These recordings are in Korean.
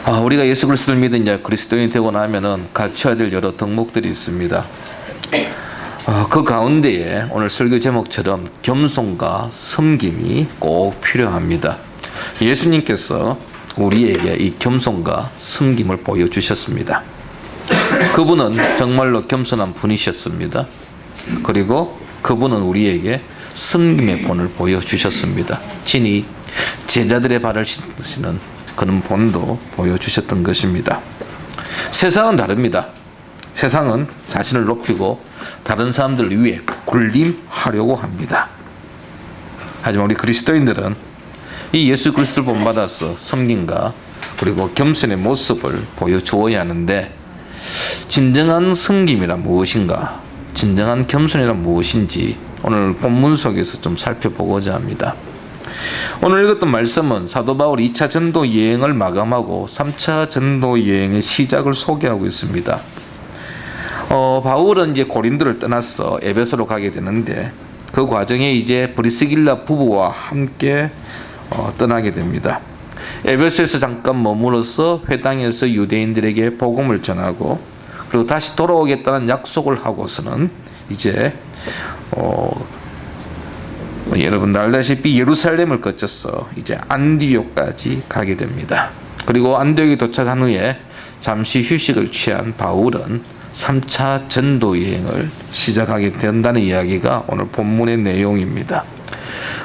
우리가 예수 그리스도를 믿은 이제 그리스도인이 되고 나면은 갖춰야 될 여러 덕목들이 있습니다. 그 가운데에 오늘 설교 제목처럼 겸손과 섬김이 꼭 필요합니다. 예수님께서 우리에게 이 겸손과 섬김을 보여주셨습니다. 그분은 정말로 겸손한 분이셨습니다. 그리고 그분은 우리에게 섬김의 본을 보여주셨습니다. 친히 제자들의 발을 씻으시는 그런 본도 보여주셨던 것입니다. 세상은 다릅니다. 세상은 자신을 높이고 다른 사람들 위에 군림하려고 합니다. 하지만 우리 그리스도인들은 이 예수 그리스도를 본받아서 섬김과 그리고 겸손의 모습을 보여주어야 하는데, 진정한 섬김이란 무엇인가, 진정한 겸손이란 무엇인지 오늘 본문 속에서 좀 살펴보고자 합니다. 오늘 읽었던 말씀은 사도 바울이 2차 전도 여행을 마감하고 3차 전도 여행의 시작을 소개하고 있습니다. 바울은 이제 고린도를 떠나서 에베소로 가게 되는데, 그 과정에 이제 브리스길라 부부와 함께 떠나게 됩니다. 에베소에서 잠깐 머물러서 회당에서 유대인들에게 복음을 전하고, 그리고 다시 돌아오겠다는 약속을 하고서는 이제 여러분 알다시피 예루살렘을 거쳐서 이제 안디옥까지 가게 됩니다. 그리고 안디옥에 도착한 후에 잠시 휴식을 취한 바울은 3차 전도 여행을 시작하게 된다는 이야기가 오늘 본문의 내용입니다.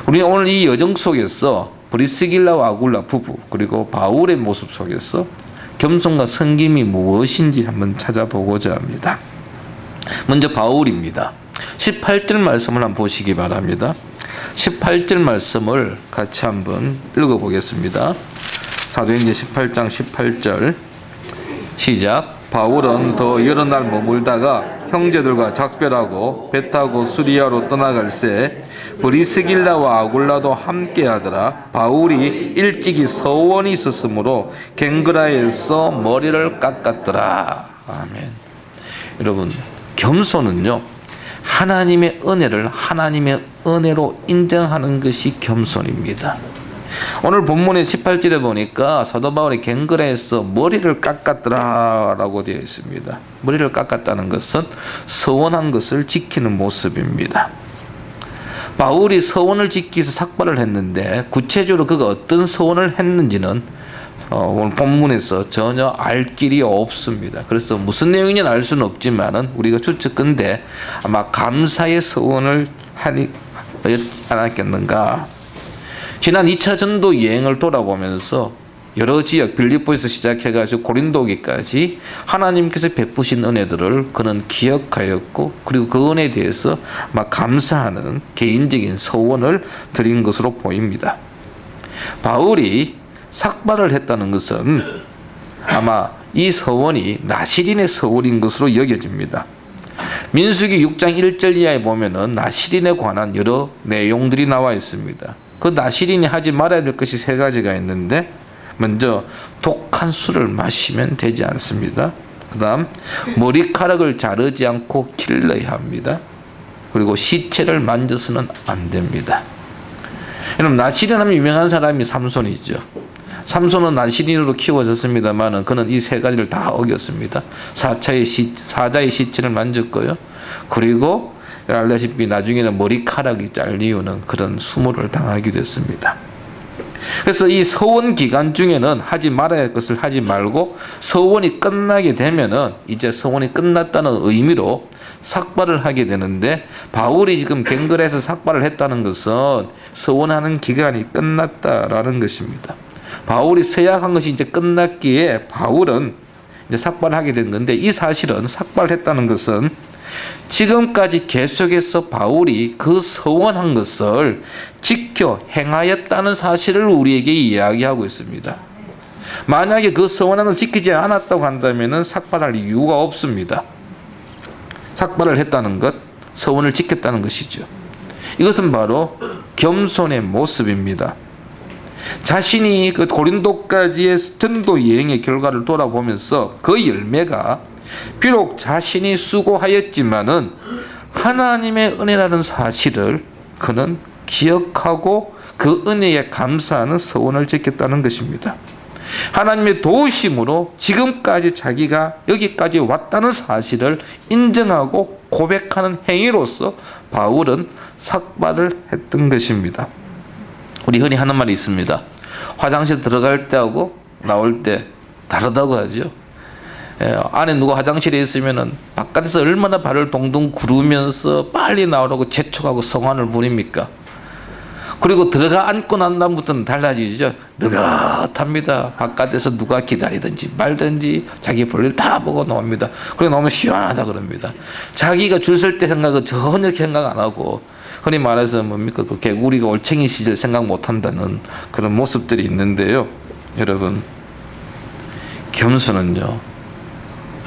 우리는 오늘 이 여정 속에서 브리스길라와 아굴라 부부, 그리고 바울의 모습 속에서 겸손과 섬김이 무엇인지 한번 찾아보고자 합니다. 먼저 바울입니다. 18절 말씀을 한번 보시기 바랍니다. 18절 말씀을 같이 한번 읽어보겠습니다. 사도행전 18장 18절 시작. 바울은 더 여러 날 머물다가 형제들과 작별하고 배 타고 수리아로 떠나갈새 브리스길라와 아굴라도 함께하더라. 바울이 일찍이 서원이 있었으므로 갱그라에서 머리를 깎았더라. 아멘. 여러분, 겸손은요, 하나님의 은혜를 하나님의 은혜로 인정하는 것이 겸손입니다. 오늘 본문의 18절에 보니까 사도 바울이 갱그라에서 머리를 깎았더라 라고 되어 있습니다. 머리를 깎았다는 것은 서원한 것을 지키는 모습입니다. 바울이 서원을 지키기 위해서 삭발을 했는데, 구체적으로 그가 어떤 서원을 했는지는 오늘 본문에서 전혀 알 길이 없습니다. 그래서 무슨 내용인지는 알 수는 없지만은 우리가 추측컨대 아마 감사의 서원을 하지 않았겠는가. 지난 2차 전도 여행을 돌아보면서 여러 지역, 빌립보에서 시작해가지고 고린도기까지 하나님께서 베푸신 은혜들을 그는 기억하였고, 그리고 그 은혜에 대해서 막 감사하는 개인적인 서원을 드린 것으로 보입니다. 바울이 삭발을 했다는 것은 아마 이 서원이 나시린의 서원인 것으로 여겨집니다. 민수기 6장 1절 이하에 보면은 나시린에 관한 여러 내용들이 나와 있습니다. 그 나시린이 하지 말아야 될 것이 3가지가 있는데, 먼저 독한 술을 마시면 되지 않습니다. 그 다음 머리카락을 자르지 않고 길러야 합니다. 그리고 시체를 만져서는 안 됩니다. 여러분, 나시린 하면 유명한 사람이 삼손이죠. 삼손은 나시린으로 키워졌습니다만 그는 이 3가지를 다 어겼습니다. 사자의 시체를 만졌고요. 그리고 알다시피 나중에는 머리카락이 잘리우는 그런 수모를 당하기도 했습니다. 그래서 이 서원 기간 중에는 하지 말아야 할 것을 하지 말고, 서원이 끝나게 되면은 이제 서원이 끝났다는 의미로 삭발을 하게 되는데, 바울이 지금 갱그라에서 삭발을 했다는 것은 서원하는 기간이 끝났다라는 것입니다. 바울이 서약한 것이 이제 끝났기에 바울은 이제 삭발하게 된 건데, 이 사실은 삭발했다는 것은 지금까지 계속해서 바울이 그 서원한 것을 지켜 행하였다는 사실을 우리에게 이야기하고 있습니다. 만약에 그 서원한 것을 지키지 않았다고 한다면 삭발할 이유가 없습니다. 삭발을 했다는 것, 서원을 지켰다는 것이죠. 이것은 바로 겸손의 모습입니다. 자신이 그 고린도까지의 전도 여행의 결과를 돌아보면서 그 열매가 비록 자신이 수고하였지만은 하나님의 은혜라는 사실을 그는 기억하고 그 은혜에 감사하는 서원을 지켰다는 것입니다. 하나님의 도우심으로 지금까지 자기가 여기까지 왔다는 사실을 인정하고 고백하는 행위로서 바울은 삭발을 했던 것입니다. 우리 흔히 하는 말이 있습니다. 화장실 들어갈 때하고 나올 때 다르다고 하죠. 안에 누가 화장실에 있으면은 바깥에서 얼마나 발을 동동 구르면서 빨리 나오라고 재촉하고 성환을 부립니까? 그리고 들어가 앉고 난 다음부터는 달라지죠. 느긋합니다. 바깥에서 누가 기다리든지 말든지 자기 볼일 다 보고 나옵니다. 그리고 나오면 시원하다 그럽니다. 자기가 줄 설 때 생각은 전혀 생각 안 하고, 흔히 말해서 뭡니까, 그 개구리가 올챙이 시절 생각 못 한다는 그런 모습들이 있는데요. 여러분, 겸손은요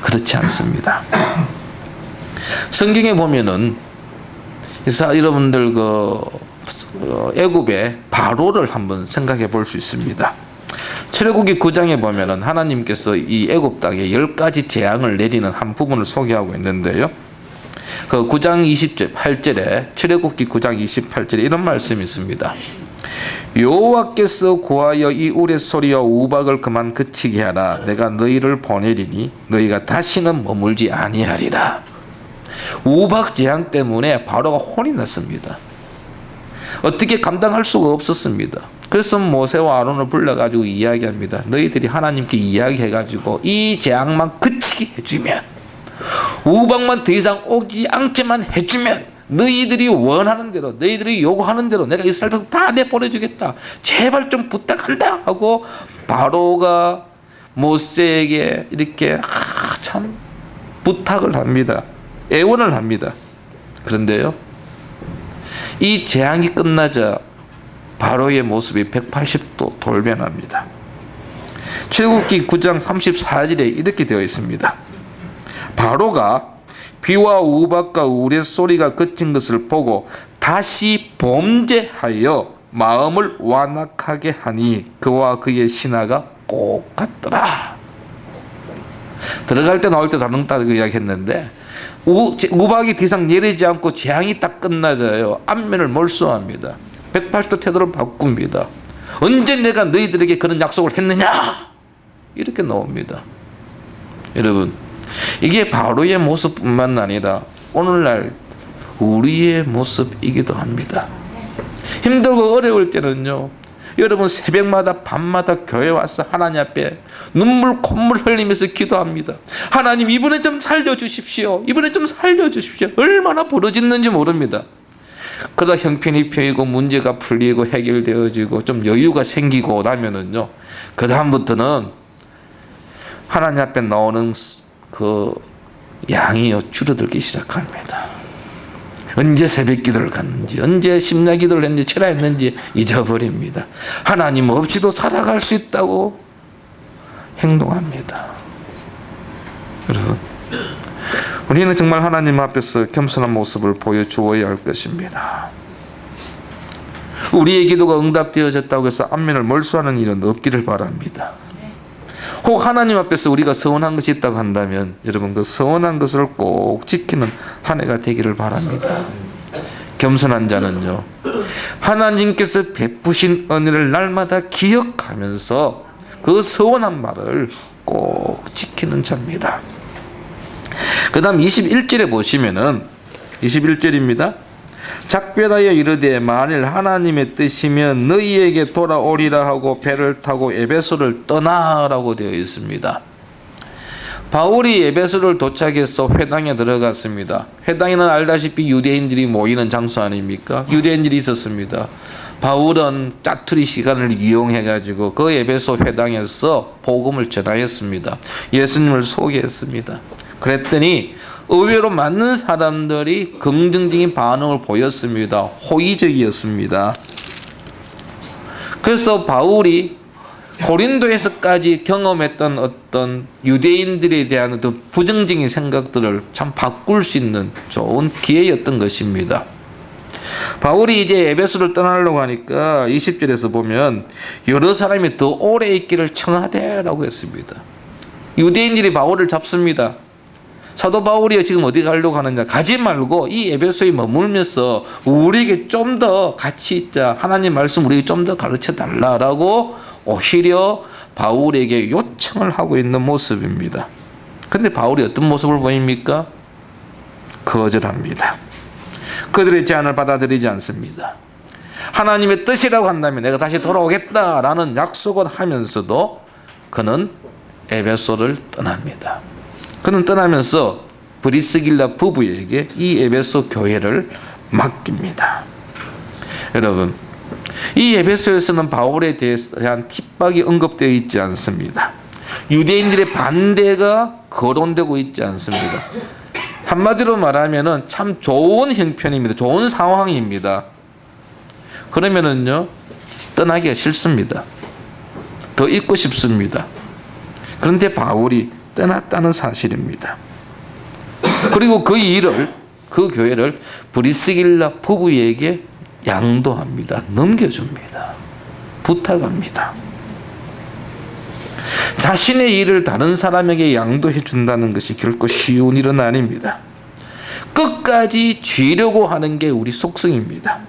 그렇지 않습니다. 성경에 보면은 여러분들 애굽의 바로를 한번 생각해 볼 수 있습니다. 출애굽기 9장에 보면은 하나님께서 이 애굽 땅에 10가지 재앙을 내리는 한 부분을 소개하고 있는데요. 그 9장 28절에 출애굽기 9장 28절에 이런 말씀이 있습니다. 여호와께서 고하여 이 우레소리와 우박을 그만 그치게 하라. 내가 너희를 보내리니 너희가 다시는 머물지 아니하리라. 우박 재앙 때문에 바로가 혼이 났습니다. 어떻게 감당할 수가 없었습니다. 그래서 모세와 아론을 불러가지고 이야기합니다. 너희들이 하나님께 이야기해가지고 이 재앙만 그치게 해주면, 우박만 더 이상 오지 않게만 해주면, 너희들이 원하는 대로, 너희들이 요구하는 대로 내가 이스라엘 백성 다 내보내주겠다. 제발 좀 부탁한다 하고 바로가 모세에게 이렇게 참 부탁을 합니다. 애원을 합니다. 그런데요, 이 재앙이 끝나자 바로의 모습이 180도 돌변합니다. 출애굽기 9장 34절에 이렇게 되어 있습니다. 바로가 비와 우박과 우레소리가 그친 것을 보고 다시 범죄하여 마음을 완악하게 하니 그와 그의 신하가 꼭 같더라. 들어갈 때 나올 때 다른다고 이야기했는데, 우박이 더 이상 내리지 않고 재앙이 딱 끝나자요, 안면을 몰수합니다. 180도 태도를 바꿉니다. 언제 내가 너희들에게 그런 약속을 했느냐, 이렇게 나옵니다. 여러분, 이게 바로의 모습뿐만 아니라 오늘날 우리의 모습이기도 합니다. 힘들고 어려울 때는요, 여러분 새벽마다 밤마다 교회 와서 하나님 앞에 눈물 콧물 흘리면서 기도합니다. 하나님, 이번에 좀 살려주십시오. 이번에 좀 살려주십시오. 얼마나 부르짖는지 모릅니다. 그러다 형편이 펴이고 문제가 풀리고 해결되어지고 좀 여유가 생기고 나면은요, 그 다음부터는 하나님 앞에 나오는 그 양이요 줄어들기 시작합니다. 언제 새벽 기도를 갔는지, 언제 심야 기도를 했는지, 철야했는지 잊어버립니다. 하나님 없이도 살아갈 수 있다고 행동합니다. 여러분, 우리는 정말 하나님 앞에서 겸손한 모습을 보여주어야 할 것입니다. 우리의 기도가 응답되어졌다고 해서 안면을 몰수하는 일은 없기를 바랍니다. 혹 하나님 앞에서 우리가 서운한 것이 있다고 한다면 여러분, 그 서운한 것을 꼭 지키는 한 해가 되기를 바랍니다. 겸손한 자는요, 하나님께서 베푸신 은혜를 날마다 기억하면서 그 서운한 말을 꼭 지키는 자입니다. 그 다음 21절에 보시면은 21절입니다. 작별하여 이르되 만일 하나님의 뜻이면 너희에게 돌아오리라 하고 배를 타고 에베소를 떠나라고 되어 있습니다. 바울이 에베소를 도착해서 회당에 들어갔습니다. 회당에는 알다시피 유대인들이 모이는 장소 아닙니까? 유대인들이 있었습니다. 바울은 짜투리 시간을 이용해 가지고 그 에베소 회당에서 복음을 전하였습니다. 예수님을 소개했습니다. 그랬더니 의외로 많은 사람들이 긍정적인 반응을 보였습니다. 호의적이었습니다. 그래서 바울이 고린도에서까지 경험했던 어떤 유대인들에 대한 어떤 부정적인 생각들을 참 바꿀 수 있는 좋은 기회였던 것입니다. 바울이 이제 에베소를 떠나려고 하니까 20절에서 보면 여러 사람이 더 오래 있기를 청하되라고 했습니다. 유대인들이 바울을 잡습니다. 사도 바울이 지금 어디 가려고 하느냐, 가지 말고 이 에베소에 머물면서 우리에게 좀 더 같이 있자, 하나님 말씀 우리에게 좀 더 가르쳐 달라라고 오히려 바울에게 요청을 하고 있는 모습입니다. 근데 바울이 어떤 모습을 보입니까? 거절합니다. 그들의 제안을 받아들이지 않습니다. 하나님의 뜻이라고 한다면 내가 다시 돌아오겠다라는 약속을 하면서도 그는 에베소를 떠납니다. 그는 떠나면서 브리스길라 부부에게 이 에베소 교회를 맡깁니다. 여러분, 이 에베소에서는 바울에 대한 핍박이 언급되어 있지 않습니다. 유대인들의 반대가 거론되고 있지 않습니다. 한마디로 말하면은 참 좋은 형편입니다. 좋은 상황입니다. 그러면은요, 떠나기가 싫습니다. 더 있고 싶습니다. 그런데 바울이 떠났다는 사실입니다. 그리고 그 교회를 브리스길라 부부에게 양도합니다. 넘겨줍니다. 부탁합니다. 자신의 일을 다른 사람에게 양도해 준다는 것이 결코 쉬운 일은 아닙니다. 끝까지 쥐려고 하는 게 우리 속성입니다.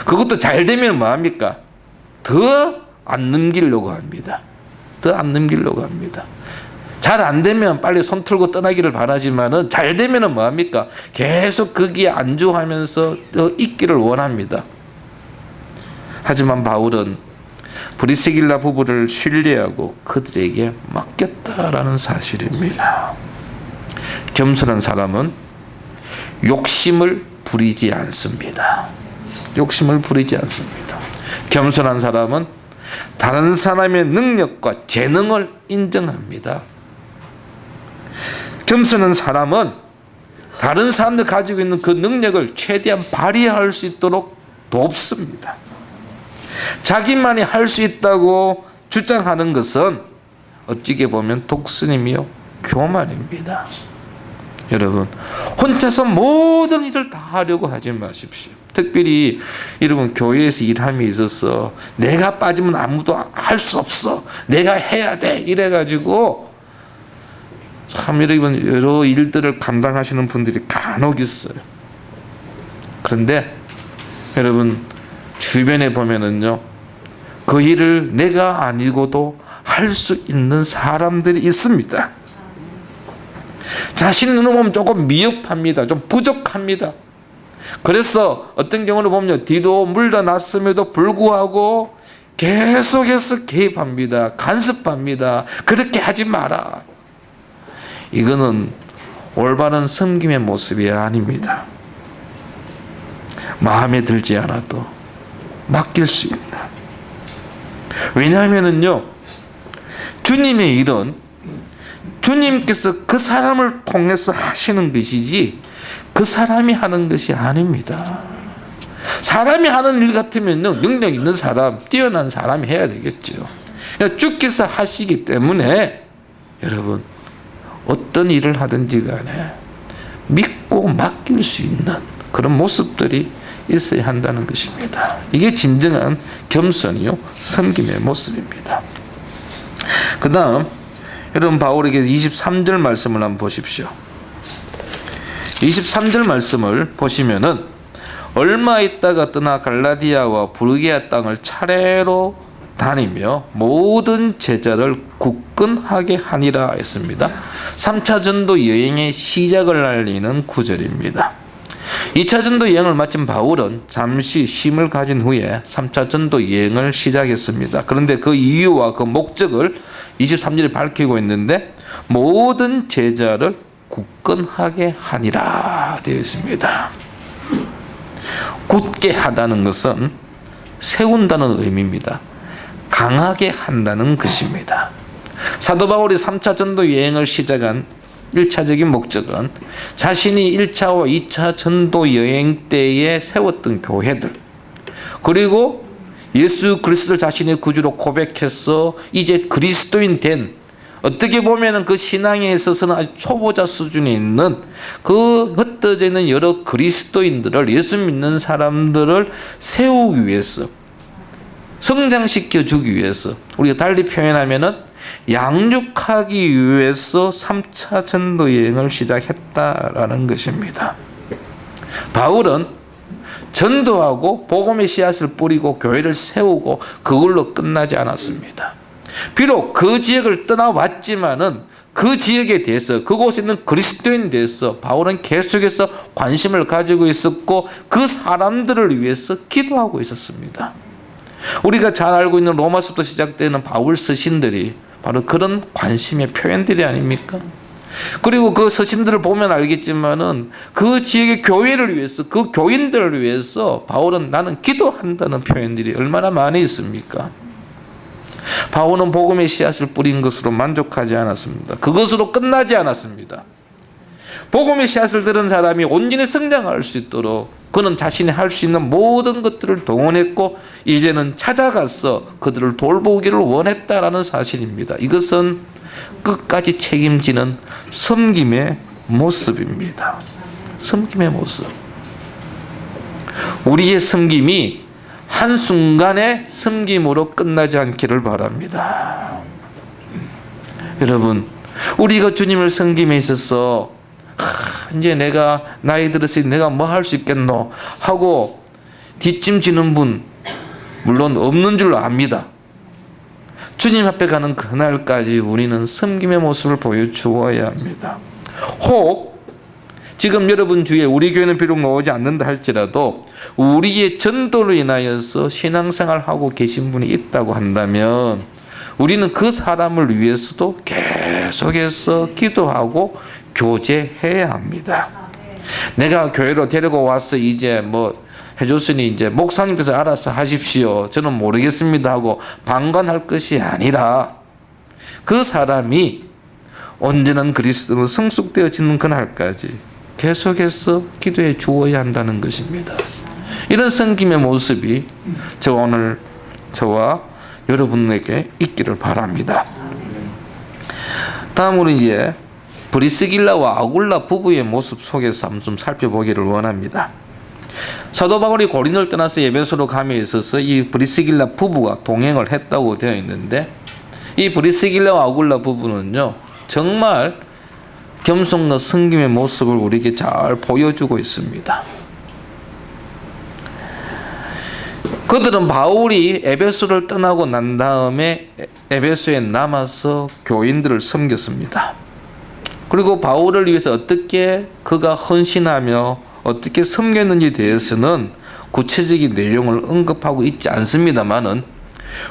그것도 잘 되면 뭐합니까? 더 안 넘기려고 합니다. 더 안 넘기려고 합니다. 잘 안 되면 빨리 손 틀고 떠나기를 바라지만은 잘 되면은 뭐합니까? 계속 거기에 안주하면서 더 있기를 원합니다. 하지만 바울은 브리스길라 부부를 신뢰하고 그들에게 맡겼다라는 사실입니다. 겸손한 사람은 욕심을 부리지 않습니다. 욕심을 부리지 않습니다. 겸손한 사람은 다른 사람의 능력과 재능을 인정합니다. 겸손한 사람은 다른 사람들 가지고 있는 그 능력을 최대한 발휘할 수 있도록 돕습니다. 자기만이 할 수 있다고 주장하는 것은 어찌게 보면 독선이며 교만입니다. 여러분, 혼자서 모든 일을 다 하려고 하지 마십시오. 특별히 여러분 교회에서 일함이 있어서 내가 빠지면 아무도 할 수 없어, 내가 해야 돼 이래가지고 참 여러분 여러 일들을 감당하시는 분들이 간혹 있어요. 그런데 여러분 주변에 보면은요, 그 일을 내가 아니고도 할 수 있는 사람들이 있습니다. 자신 눈으로 보면 조금 미흡합니다. 좀 부족합니다. 그래서 어떤 경우를 보면 뒤로 물러났음에도 불구하고 계속해서 개입합니다. 간섭합니다. 그렇게 하지 마라. 이거는 올바른 섬김의 모습이 아닙니다. 마음에 들지 않아도 맡길 수 있는. 왜냐하면은요, 주님의 일은 주님께서 그 사람을 통해서 하시는 것이지 그 사람이 하는 것이 아닙니다. 사람이 하는 일 같으면요, 능력 있는 사람, 뛰어난 사람이 해야 되겠죠. 주께서 하시기 때문에 여러분 어떤 일을 하든지 간에 믿고 맡길 수 있는 그런 모습들이 있어야 한다는 것입니다. 이게 진정한 겸손이요 섬김의 모습입니다. 그 다음 여러분 바울에게 23절 말씀을 한번 보십시오. 23절 말씀을 보시면은 얼마 있다가 떠나 갈라디아와 부르기아 땅을 차례로 다니며 모든 제자를 굳건하게 하니라 했습니다. 3차 전도 여행의 시작을 알리는 구절입니다. 2차 전도 여행을 마친 바울은 잠시 쉼을 가진 후에 3차 전도 여행을 시작했습니다. 그런데 그 이유와 그 목적을 23절에 밝히고 있는데 모든 제자를 굳건하게 하니라 되어 있습니다. 굳게 하다는 것은 세운다는 의미입니다. 강하게 한다는 것입니다. 사도 바울이 3차 전도 여행을 시작한 1차적인 목적은 자신이 1차와 2차 전도 여행 때에 세웠던 교회들, 그리고 예수 그리스도를 자신의 구주로 고백해서 이제 그리스도인 된, 어떻게 보면 그 신앙에 있어서는 아주 초보자 수준에 있는 그 흩어져 있는 여러 그리스도인들을, 예수 믿는 사람들을 세우기 위해서, 성장시켜 주기 위해서, 우리가 달리 표현하면은 양육하기 위해서 3차 전도 여행을 시작했다라는 것입니다. 바울은 전도하고 복음의 씨앗을 뿌리고 교회를 세우고 그걸로 끝나지 않았습니다. 비록 그 지역을 떠나왔지만은 그 지역에 대해서, 그곳에 있는 그리스도인에 대해서 바울은 계속해서 관심을 가지고 있었고 그 사람들을 위해서 기도하고 있었습니다. 우리가 잘 알고 있는 로마서부터 시작되는 바울 서신들이 바로 그런 관심의 표현들이 아닙니까? 그리고 그 서신들을 보면 알겠지만은 그 지역의 교회를 위해서, 그 교인들을 위해서 바울은 나는 기도한다는 표현들이 얼마나 많이 있습니까? 바울은 복음의 씨앗을 뿌린 것으로 만족하지 않았습니다. 그것으로 끝나지 않았습니다. 복음의 씨앗을 들은 사람이 온전히 성장할 수 있도록 그는 자신이 할 수 있는 모든 것들을 동원했고 이제는 찾아가서 그들을 돌보기를 원했다라는 사실입니다. 이것은 끝까지 책임지는 섬김의 모습입니다. 섬김의 모습. 우리의 섬김이 한순간의 섬김으로 끝나지 않기를 바랍니다. 여러분, 우리가 주님을 섬김에 있어서 이제 내가 나이 들었으니 내가 뭐 할 수 있겠노 하고 뒷짐지는 분 물론 없는 줄 압니다. 주님 앞에 가는 그날까지 우리는 섬김의 모습을 보여주어야 합니다. 혹 지금 여러분 주위에 우리 교회는 비록 나오지 않는다 할지라도 우리의 전도로 인하여서 신앙생활하고 계신 분이 있다고 한다면 우리는 그 사람을 위해서도 계속해서 기도하고 교제해야 합니다. 내가 교회로 데리고 와서 이제 뭐 해줬으니 이제 목사님께서 알아서 하십시오, 저는 모르겠습니다 하고 방관할 것이 아니라 그 사람이 온전한 그리스도로 성숙되어지는 그날까지 계속해서 기도해 주어야 한다는 것입니다. 이런 섬김의 모습이 저와 여러분에게 있기를 바랍니다. 다음으로 이제 브리스길라와 아굴라 부부의 모습 속에서 한번 좀 살펴보기를 원합니다. 사도 바울이 고린도를 떠나서 에베소로 감에 있어서 이 브리스길라 부부가 동행을 했다고 되어 있는데 이 브리스길라와 아굴라 부부는요 정말 겸손과 섬김의 모습을 우리에게 잘 보여주고 있습니다. 그들은 바울이 에베소를 떠나고 난 다음에 에베소에 남아서 교인들을 섬겼습니다. 그리고 바울을 위해서 어떻게 그가 헌신하며 어떻게 섬겼는지에 대해서는 구체적인 내용을 언급하고 있지 않습니다만은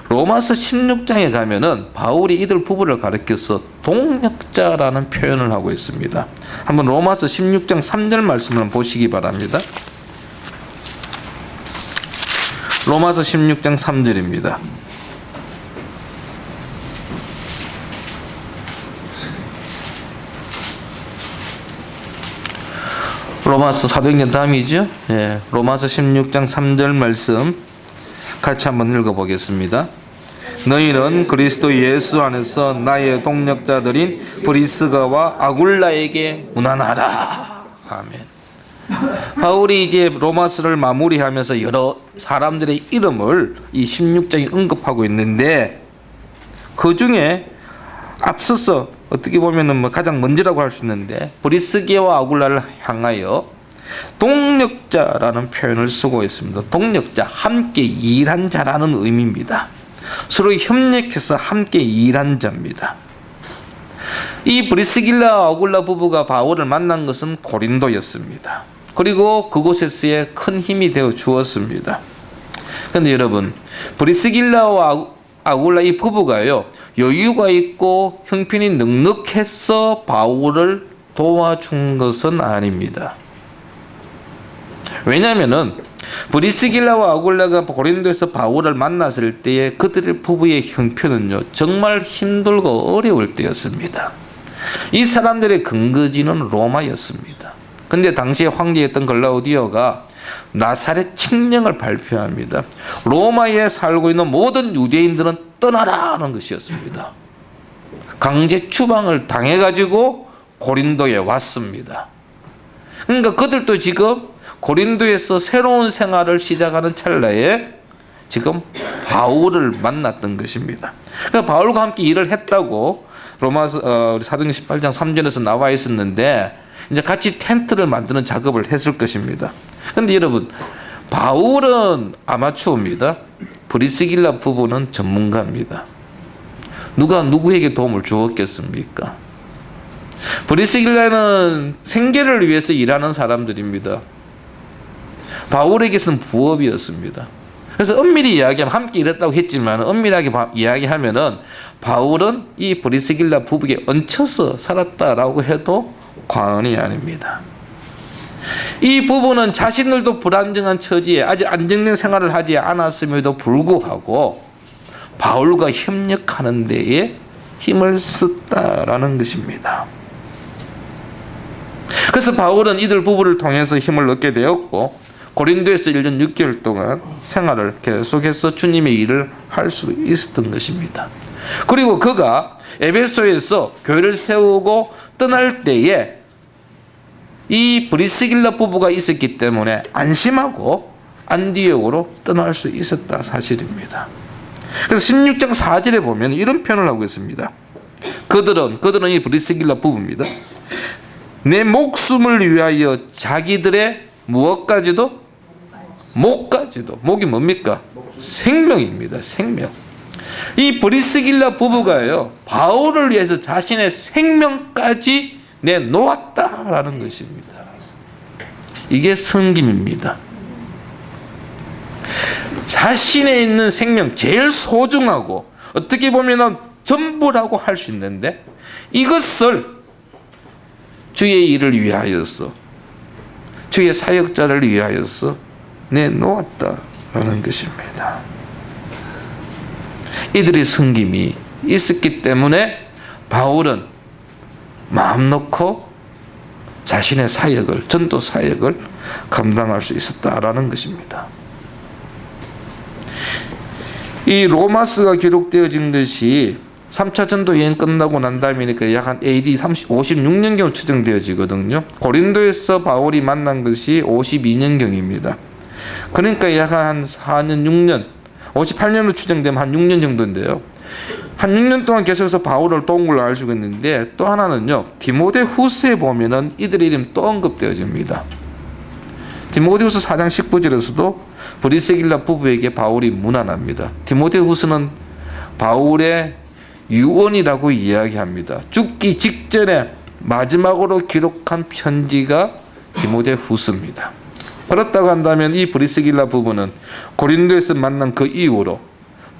로마서 16장에 가면은 바울이 이들 부부를 가리켜서 동역자라는 표현을 하고 있습니다. 한번 로마서 16장 3절 말씀을 보시기 바랍니다. 로마서 16장 3절입니다. 로마서 사도행전 다음이죠. 예, 로마서 16장 3절 말씀 같이 한번 읽어보겠습니다. 너희는 그리스도 예수 안에서 나의 동역자들인 브리스가와 아굴라에게 문안하라. 아멘. 바울이 이제 로마서를 마무리하면서 여러 사람들의 이름을 이 16장에 언급하고 있는데 그 중에 앞서서 어떻게 보면은 뭐 가장 먼저라고 할 수 있는데 브리스게와 아굴라를 향하여 동역자라는 표현을 쓰고 있습니다. 동역자, 함께 일한 자라는 의미입니다. 서로 협력해서 함께 일한 자입니다. 이 브리스길라 아굴라 부부가 바울을 만난 것은 고린도였습니다. 그리고 그곳에서의 큰 힘이 되어 주었습니다. 그런데 여러분, 브리스길라와 아굴라 이 부부가요 여유가 있고 형편이 넉넉해서 바울을 도와준 것은 아닙니다. 왜냐하면은 브리스길라와 아굴라가 고린도에서 바울을 만났을 때에 그들의 부부의 형편은요 정말 힘들고 어려울 때였습니다. 이 사람들의 근거지는 로마였습니다. 근데 당시에 황제였던 글라우디오가 나사렛 칙령을 발표합니다. 로마에 살고 있는 모든 유대인들은 떠나라는 것이었습니다. 강제 추방을 당해가지고 고린도에 왔습니다. 그러니까 그들도 지금 고린도에서 새로운 생활을 시작하는 찰나에 지금 바울을 만났던 것입니다. 그러니까 바울과 함께 일을 했다고 로마서 사도행전 18장 3절에서 나와 있었는데 이제 같이 텐트를 만드는 작업을 했을 것입니다. 그런데 여러분, 바울은 아마추어입니다. 브리스길라 부부는 전문가입니다. 누가 누구에게 도움을 주었겠습니까? 브리스길라는 생계를 위해서 일하는 사람들입니다. 바울에게서는 부업이었습니다. 그래서 엄밀히 이야기하면 함께 일했다고 했지만 엄밀하게 이야기하면은 바울은 이 브리스길라 부부에게 얹혀서 살았다라고 해도 과언이 아닙니다. 이 부부는 자신들도 불안정한 처지에 아직 안정된 생활을 하지 않았음에도 불구하고 바울과 협력하는 데에 힘을 썼다라는 것입니다. 그래서 바울은 이들 부부를 통해서 힘을 얻게 되었고 고린도에서 1년 6개월 동안 생활을 계속해서 주님의 일을 할 수 있었던 것입니다. 그리고 그가 에베소에서 교회를 세우고 떠날 때에 이 브리스길라 부부가 있었기 때문에 안심하고 안디옥으로 떠날 수 있었다 사실입니다. 그래서 16장 4절에 보면 이런 표현을 하고 있습니다. 그들은 이 브리스길라 부부입니다. 내 목숨을 위하여 자기들의 무엇까지도 목이 뭡니까? 생명입니다. 생명. 이 브리스길라 부부가요 바울을 위해서 자신의 생명까지 내놓았다라는 것입니다. 이게 섬김입니다. 자신에 있는 생명 제일 소중하고 어떻게 보면 전부라고 할 수 있는데 이것을 주의 일을 위하여서 주의 사역자를 위하여서 내놓았다라는 것입니다. 이들의 섬김이 있었기 때문에 바울은 마음 놓고 자신의 사역을 전도 사역을 감당할 수 있었다라는 것입니다. 이 로마서가 기록되어진 것이 3차 전도 여행 끝나고 난 다음이니까 약 한 AD 56년경 추정되어지거든요. 고린도에서 바울이 만난 것이 52년경입니다. 그러니까 약 한 4년, 6년, 58년으로 추정되면 한 6년 정도인데요. 한 6년 동안 계속해서 바울을 도운 걸로 알 수가 있는데 또 하나는요. 디모데후서에 보면은 이들의 이름이 또 언급되어집니다. 디모데후서 4장 19절에서도 브리스길라 부부에게 바울이 문안합니다. 디모데후서는 바울의 유언이라고 이야기합니다. 죽기 직전에 마지막으로 기록한 편지가 디모데후서입니다. 그렇다고 한다면 이 브리스길라 부부는 고린도에서 만난 그 이후로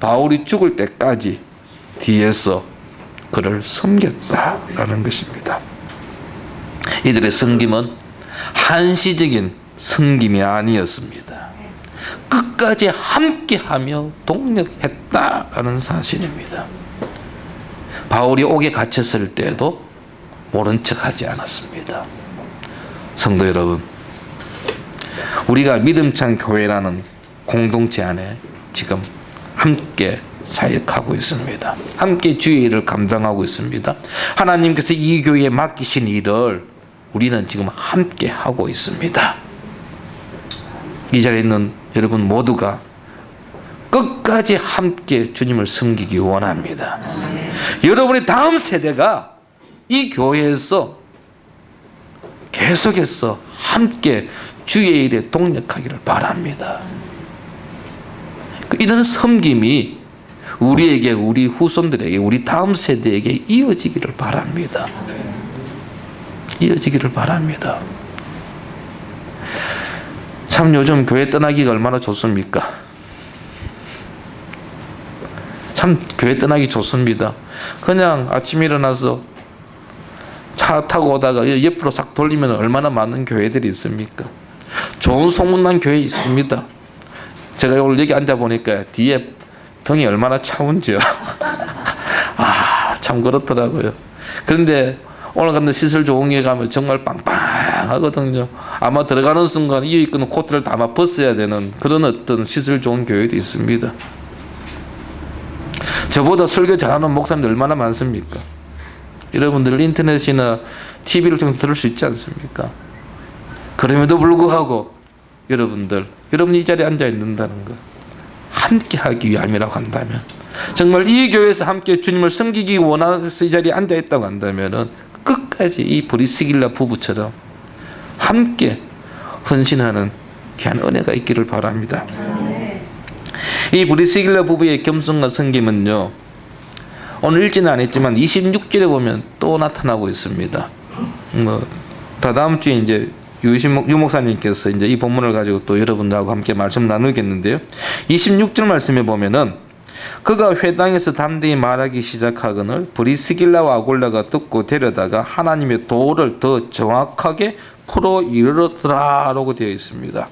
바울이 죽을 때까지 뒤에서 그를 섬겼다라는 것입니다. 이들의 섬김은 한시적인 섬김이 아니었습니다. 끝까지 함께하며 동력했다라는 사실입니다. 바울이 옥에 갇혔을 때도 모른 척하지 않았습니다. 성도 여러분, 우리가 믿음찬 교회라는 공동체 안에 지금 함께 사역하고 있습니다. 함께 주의 일을 감당하고 있습니다. 하나님께서 이 교회에 맡기신 일을 우리는 지금 함께 하고 있습니다. 이 자리에 있는 여러분 모두가 끝까지 함께 주님을 섬기기 원합니다. 여러분의 다음 세대가 이 교회에서 계속해서 함께 주의 일에 동력하기를 바랍니다. 이런 섬김이 우리에게, 우리 후손들에게, 우리 다음 세대에게 이어지기를 바랍니다. 이어지기를 바랍니다. 참 요즘 교회 떠나기가 얼마나 좋습니까? 참 교회 떠나기 좋습니다. 그냥 아침에 일어나서 차 타고 오다가 옆으로 싹 돌리면 얼마나 많은 교회들이 있습니까? 좋은 소문난 교회 있습니다. 제가 오늘 여기 앉아보니까 뒤에 등이 얼마나 차운지요. 참 그렇더라고요. 그런데 오늘 같은 시설 좋은 데 가면 정말 빵빵하거든요. 아마 들어가는 순간 이 입고 있는 코트를 다 아마 벗어야 되는 그런 어떤 시설 좋은 교회도 있습니다. 저보다 설교 잘하는 목사님들 얼마나 많습니까? 여러분들 인터넷이나 TV를 통해서 들을 수 있지 않습니까? 그럼에도 불구하고 여러분이 이 자리에 앉아 있는다는 것 함께 하기 위함이라고 한다면, 정말 이 교회에서 함께 주님을 섬기기 원해서 이 자리에 앉아 있다고 한다면 끝까지 이 브리스길라 부부처럼 함께 헌신하는 귀한 은혜가 있기를 바랍니다. 이 브리스길라 부부의 겸손과 섬김은요, 오늘 읽지는 않았지만 26절에 보면 또 나타나고 있습니다. 다다음 주에 이제 유 목사님께서 이제 이 본문을 가지고 또 여러분들하고 함께 말씀 나누겠는데요. 26절 말씀에 보면은 그가 회당에서 담대히 말하기 시작하거늘 브리스길라와 아굴라가 듣고 데려다가 하나님의 도를 더 정확하게 풀어 이르렀더라라고 되어 있습니다.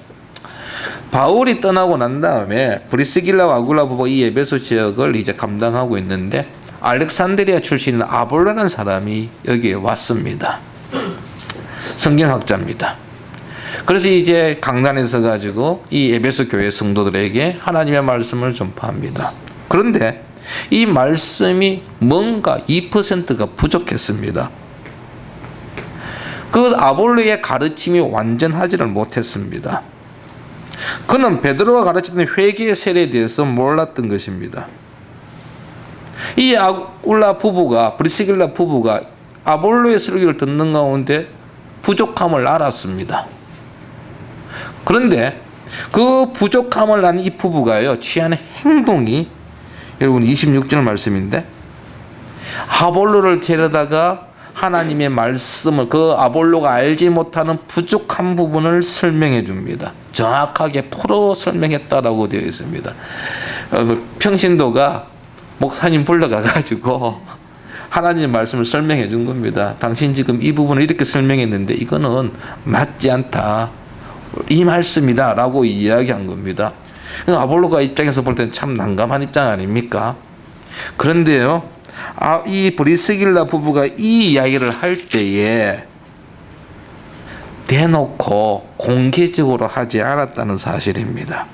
바울이 떠나고 난 다음에 브리스길라와 아굴라 부부가 이 에베소 지역을 이제 감당하고 있는데 알렉산드리아 출신인 아볼로라는 사람이 여기에 왔습니다. 성경학자입니다. 그래서 이제 강단에서 가지고 이 에베소 교회 성도들에게 하나님의 말씀을 전파합니다. 그런데 이 말씀이 뭔가 2%가 부족했습니다. 그 아볼로의 가르침이 완전하지를 못했습니다. 그는 베드로가 가르치던 회개의 세례에 대해서 몰랐던 것입니다. 이 아굴라 부부가 브리스길라 부부가 아볼로의 설교를 듣는 가운데 부족함을 알았습니다. 그런데 그 부족함을 아는 이 부부가요 취하는 행동이 여러분 26절 말씀인데 아볼로를 데려다가 하나님의 말씀을 그 아볼로가 알지 못하는 부족한 부분을 설명해 줍니다. 정확하게 풀어 설명했다라고 되어 있습니다. 평신도가 목사님 불러가 가지고 하나님의 말씀을 설명해 준 겁니다. 당신 지금 이 부분을 이렇게 설명했는데 이거는 맞지 않다. 이 말씀이다 라고 이야기한 겁니다. 아볼로가 입장에서 볼 때는 참 난감한 입장 아닙니까? 그런데요, 이 브리스길라 부부가 이 이야기를 할 때에 대놓고 공개적으로 하지 않았다는 사실입니다.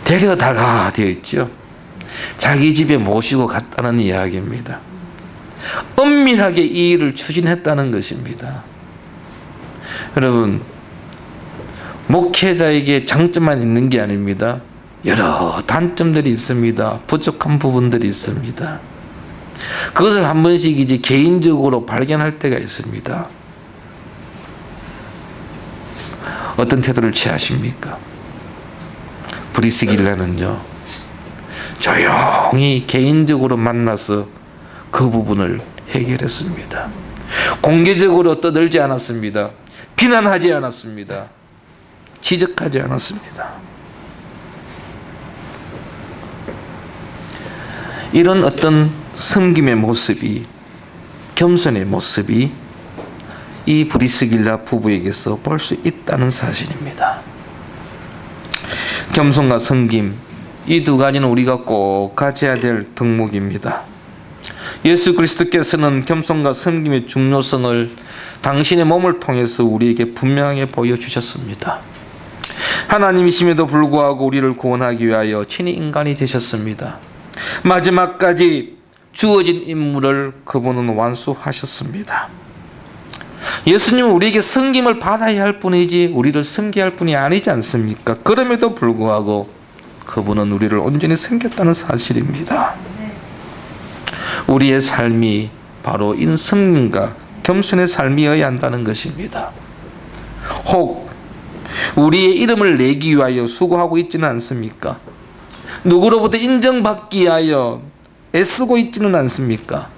데려다가 되어 있죠. 자기 집에 모시고 갔다는 이야기입니다. 은밀하게 이 일을 추진했다는 것입니다. 여러분, 목회자에게 장점만 있는 게 아닙니다. 여러 단점들이 있습니다. 부족한 부분들이 있습니다. 그것을 한 번씩 이제 개인적으로 발견할 때가 있습니다. 어떤 태도를 취하십니까? 브리스길라는요, 조용히 개인적으로 만나서 그 부분을 해결했습니다. 공개적으로 떠들지 않았습니다. 비난하지 않았습니다. 지적하지 않았습니다. 이런 어떤 섬김의 모습이, 겸손의 모습이 이 브리스길라 부부에게서 볼 수 있다는 사실입니다. 겸손과 섬김, 이 두 가지는 우리가 꼭 가져야 될 덕목입니다. 예수 그리스도께서는 겸손과 섬김의 중요성을 당신의 몸을 통해서 우리에게 분명하게 보여주셨습니다. 하나님이심에도 불구하고 우리를 구원하기 위하여 친히 인간이 되셨습니다. 마지막까지 주어진 임무를 그분은 완수하셨습니다. 예수님은 우리에게 섬김을 받아야 할 뿐이지 우리를 섬겨야 할 뿐이 아니지 않습니까? 그럼에도 불구하고 그분은 우리를 온전히 섬겼다는 사실입니다. 우리의 삶이 바로 이 섬김과 겸손의 삶이어야 한다는 것입니다. 혹 우리의 이름을 내기 위하여 수고하고 있지는 않습니까? 누구로부터 인정받기 위하여 애쓰고 있지는 않습니까?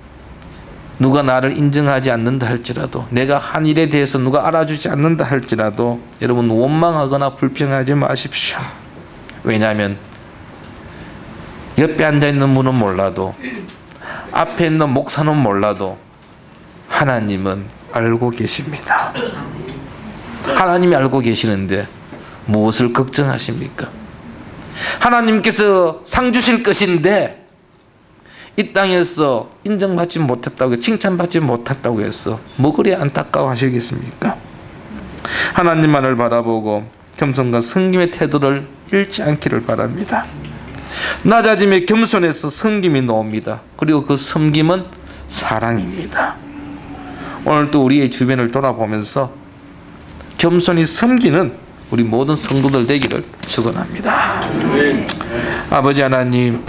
누가 나를 인정하지 않는다 할지라도, 내가 한 일에 대해서 누가 알아주지 않는다 할지라도 여러분 원망하거나 불평하지 마십시오. 왜냐하면 옆에 앉아있는 분은 몰라도, 앞에 있는 목사는 몰라도 하나님은 알고 계십니다. 하나님이 알고 계시는데 무엇을 걱정하십니까? 하나님께서 상 주실 것인데 이 땅에서 인정받지 못했다고, 칭찬받지 못했다고 해서 뭐 그리 안타까워 하시겠습니까? 하나님만을 바라보고 겸손과 섬김의 태도를 잃지 않기를 바랍니다. 낮아짐의 겸손에서 섬김이 나옵니다. 그리고 그 섬김은 사랑입니다. 오늘 또 우리의 주변을 돌아보면서 겸손히 섬기는 우리 모든 성도들 되기를 축원합니다. 아버지 하나님,